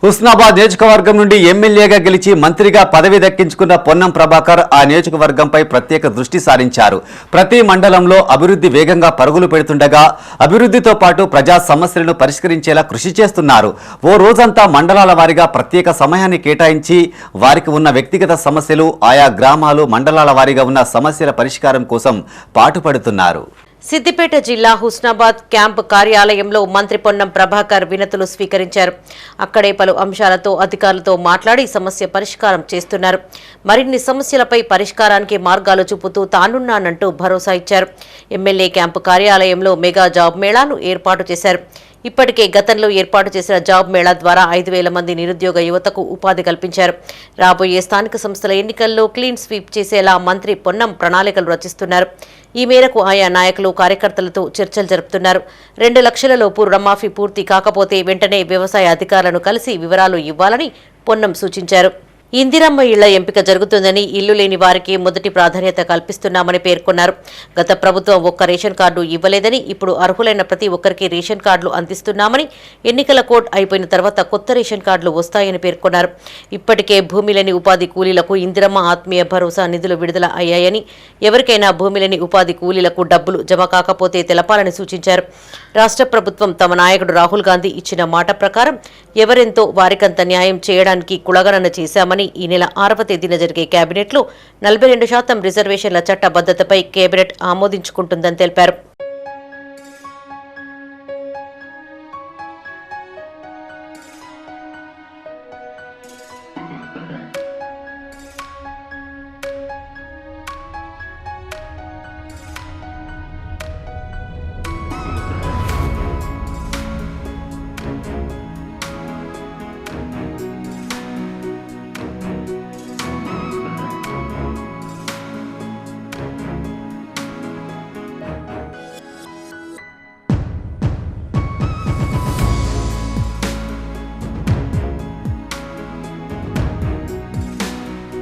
హుస్నాబాద్ నియోజకవర్గం నుండి ఎమ్మెల్యేగా గెలిచి మంత్రిగా పదవి దక్కించుకున్న పొన్నం ప్రభాకర్ ఆ నియోజకవర్గంపై ప్రత్యేక దృష్టి సారించారు. ప్రతి మండలంలో అభివృద్ధి వేగంగా పరుగులు పెడుతుండగా అభివృద్ధితో పాటు ప్రజా సమస్యలను పరిష్కరించేలా కృషి చేస్తున్నారు. ఓ రోజంతా మండలాల వారీగా ప్రత్యేక సమయాన్ని కేటాయించి వారికి ఉన్న వ్యక్తిగత సమస్యలు, ఆయా గ్రామాలు, మండలాల వారీగా ఉన్న సమస్యల పరిష్కారం కోసం పాటుపడుతున్నారు. సిద్దిపేట జిల్లా హుస్నాబాద్ క్యాంపు కార్యాలయంలో మంత్రి పొన్నం ప్రభాకర్ వినతులు స్వీకరించారు. అక్కడే పలు అంశాలతో అధికారులతో మాట్లాడి సమస్య పరిష్కారం చేస్తున్నారు. మరిన్ని సమస్యలపై పరిష్కారానికి మార్గాలు చూపుతూ తానున్నానంటూ భరోసా ఇచ్చారు. ఎమ్మెల్యే క్యాంపు కార్యాలయంలో మెగా జాబ్ మేళాను ఏర్పాటు చేశారు. ఇప్పటికే గతంలో ఏర్పాటు చేసిన జాబ్ మేళా ద్వారా 5,000 మంది నిరుద్యోగ యువతకు ఉపాధి కల్పించారు. రాబోయే స్థానిక సంస్థల ఎన్నికల్లో క్లీన్ స్వీప్ చేసేలా మంత్రి పొన్నం ప్రణాళికలు రచిస్తున్నారు. ఈ మేరకు ఆయా నాయకులు, కార్యకర్తలతో చర్చలు జరుపుతున్నారు. 2 లక్షల లోపు రుణమాఫీ పూర్తి కాకపోతే వెంటనే వ్యవసాయ అధికారులను కలిసి వివరాలు ఇవ్వాలని పొన్నం సూచించారు. ఇందిరమ్మ ఇళ్ల ఎంపిక జరుగుతుందని, ఇల్లు లేని వారికి మొదటి ప్రాధాన్యత కల్పిస్తున్నామని పేర్కొన్నారు. గత ప్రభుత్వం ఒక్క రేషన్ కార్డు ఇవ్వలేదని, ఇప్పుడు అర్హులైన ప్రతి ఒక్కరికి రేషన్ కార్డులు అందిస్తున్నామని, ఎన్నికల కోడ్ అయిపోయిన తర్వాత కొత్త రేషన్ కార్డులు వస్తాయని పేర్కొన్నారు. ఇప్పటికే భూమి లేని ఉపాధి కూలీలకు ఇందిరమ్మ ఆత్మీయ భరోసా నిధులు విడుదల అయ్యాయని, ఎవరికైనా భూమి లేని ఉపాధి కూలీలకు డబ్బులు జమ కాకపోతే తెలపాలని సూచించారు. రాష్ట్ర ప్రభుత్వం తమ నాయకుడు రాహుల్ గాంధీ ఇచ్చిన మాట ప్రకారం ఎవరెంతో వారికంత న్యాయం చేయడానికి కులగణన చేశామని, ఈ నెల 6వ తేదీన జరిగే కేబినెట్లో 42% రిజర్వేషన్ల చట్టబద్ధతపై కేబినెట్ ఆమోదించుకుంటుందని తెలిపారు.